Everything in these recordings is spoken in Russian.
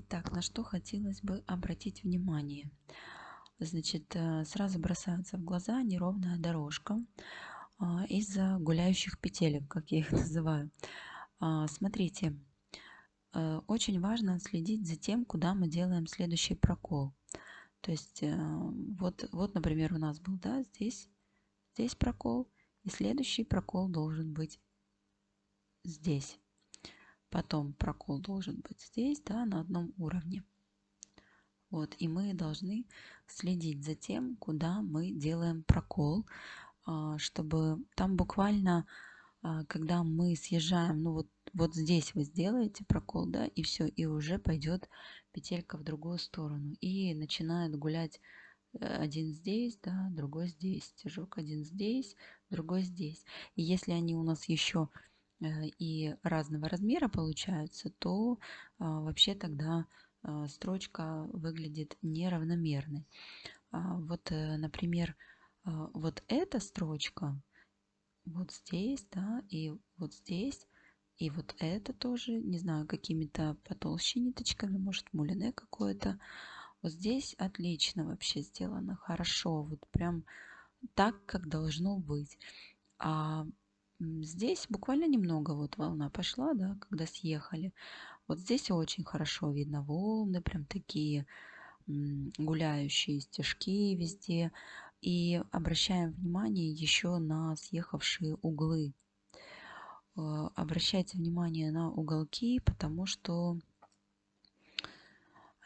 Итак, на что хотелось бы обратить внимание. Значит, сразу бросается в глаза неровная дорожка из-за гуляющих петелек, как я их называю. Смотрите, очень важно следить за тем, куда мы делаем следующий прокол. То есть, вот, например, у нас был, да, здесь прокол, и следующий прокол должен быть здесь. Потом прокол должен быть здесь, да, на одном уровне. Вот, и мы должны следить за тем, куда мы делаем прокол, чтобы там буквально, когда мы съезжаем, ну вот здесь вы сделаете прокол, да, и все, и уже пойдет петелька в другую сторону. И начинает гулять один здесь, да, другой здесь, стежок один здесь, другой здесь. И если они у нас еще и разного размера получаются, то вообще тогда строчка выглядит неравномерной. Вот, например, вот эта строчка вот здесь, да, и вот здесь, и вот это тоже, не знаю, какими-то потолще ниточками, может, мулине какое-то. Вот здесь отлично вообще сделано, хорошо, вот прям так, как должно быть. А здесь буквально немного вот волна пошла, да, когда съехали. Вот здесь очень хорошо видно волны, прям такие гуляющие стежки везде. И обращаем внимание еще на съехавшие углы. Обращайте внимание на уголки, потому что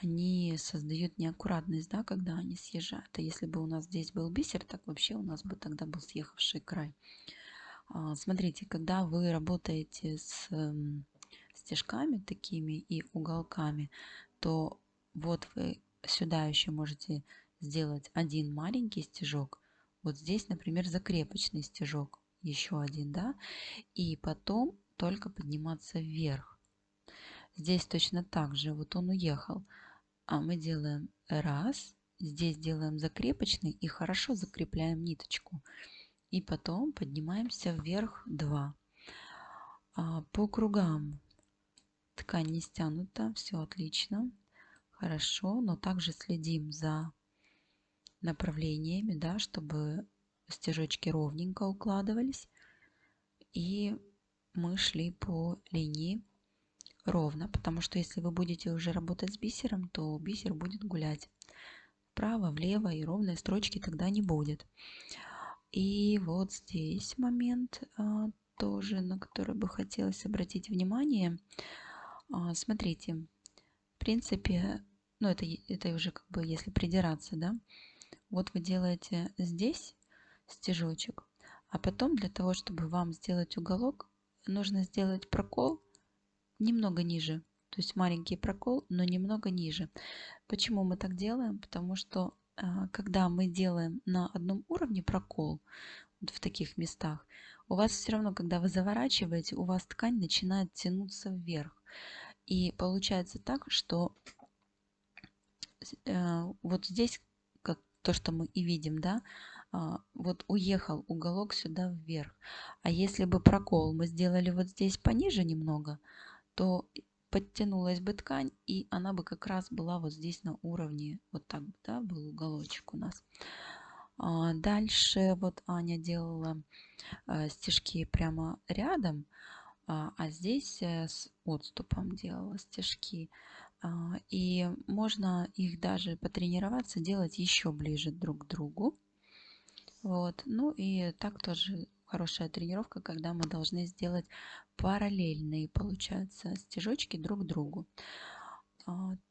они создают неаккуратность, да, когда они съезжают. А если бы у нас здесь был бисер, так вообще у нас бы тогда был съехавший край. Смотрите, когда вы работаете с стежками такими и уголками, то вот вы сюда еще можете сделать один маленький стежок. Вот здесь, например, закрепочный стежок, еще один, да, и потом только подниматься вверх. Здесь точно так же, вот он уехал, а мы делаем раз, здесь делаем закрепочный и хорошо закрепляем ниточку. И потом поднимаемся вверх 2. По кругам ткань не стянута, все отлично, хорошо, но также следим за направлениями, да, чтобы стежочки ровненько укладывались, и мы шли по линии ровно, потому что если вы будете уже работать с бисером, то бисер будет гулять вправо, влево, и ровной строчки тогда не будет. И вот здесь момент тоже, на который бы хотелось обратить внимание. Смотрите, в принципе, ну это уже как бы если придираться, да, вот вы делаете здесь стежочек, а потом для того, чтобы вам сделать уголок, нужно сделать прокол немного ниже. То есть маленький прокол, но немного ниже. Почему мы так делаем? Потому что когда мы делаем на одном уровне прокол, вот в таких местах, у вас все равно, когда вы заворачиваете, у вас ткань начинает тянуться вверх. И получается так, что вот здесь, как то, что мы и видим, да, вот уехал уголок сюда вверх. А если бы прокол мы сделали вот здесь пониже немного, то подтянулась бы ткань, и она бы как раз была вот здесь на уровне, вот так, да, был уголочек у нас. Дальше вот Аня делала стежки прямо рядом, а здесь с отступом делала стежки. И можно их даже потренироваться делать еще ближе друг к другу. Вот. Ну и так тоже хорошая тренировка, когда мы должны сделать параллельные, получается, стежочки друг к другу.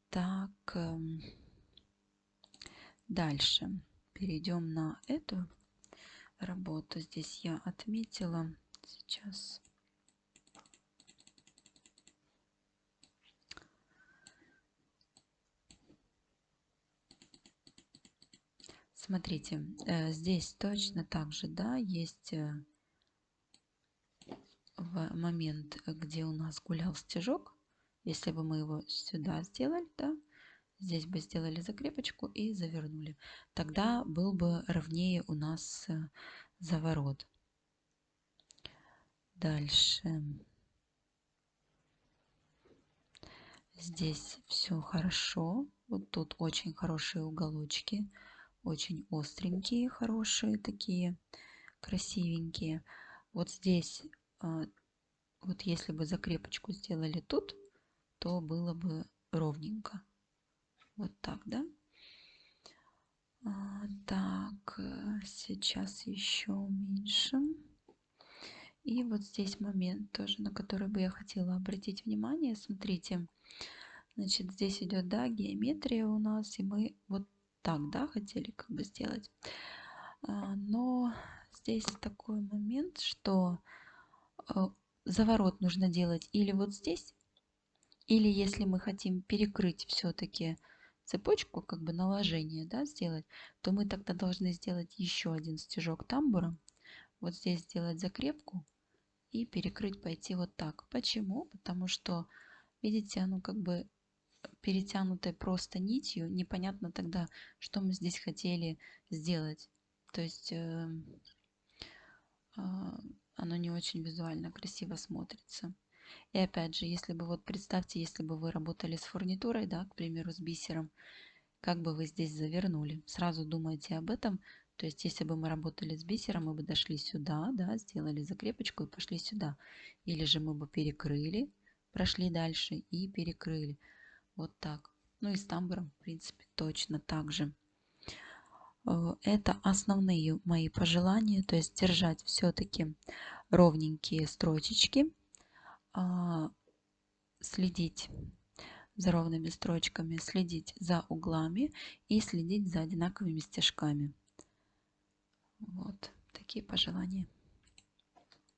Так, дальше перейдем на эту работу. Здесь я отметила сейчас. Смотрите, здесь точно так же, да, есть в момент, где у нас гулял стежок. Если бы мы его сюда сделали, да, здесь бы сделали закрепочку и завернули, тогда был бы ровнее у нас заворот. Дальше. Здесь все хорошо. Вот тут очень хорошие уголочки, очень остренькие, хорошие такие, красивенькие. Вот здесь, вот если бы закрепочку сделали тут, то было бы ровненько. Вот так, да? Так, сейчас еще уменьшим. И вот здесь момент тоже, на который бы я хотела обратить внимание. Смотрите, значит, здесь идет, да, геометрия у нас, и мы вот так, да, хотели как бы сделать. Но здесь такой момент, что заворот нужно делать или вот здесь, или если мы хотим перекрыть все-таки цепочку, как бы наложение, да, сделать, то мы тогда должны сделать еще один стежок тамбура. Вот здесь сделать закрепку и перекрыть, пойти вот так. Почему? Потому что, видите, оно как бы перетянутое просто нитью. Непонятно тогда, что мы здесь хотели сделать. То есть оно не очень визуально красиво смотрится. И опять же, если бы, вот представьте, если бы вы работали с фурнитурой, да, к примеру, с бисером, как бы вы здесь завернули. Сразу думайте об этом. То есть, если бы мы работали с бисером, мы бы дошли сюда, да, сделали закрепочку и пошли сюда. Или же мы бы перекрыли, прошли дальше и перекрыли. Вот так. Ну и с тамбуром, в принципе, точно так же. Это основные мои пожелания. То есть, держать все-таки ровненькие строчечки, следить за ровными строчками, следить за углами и следить за одинаковыми стежками. Вот такие пожелания.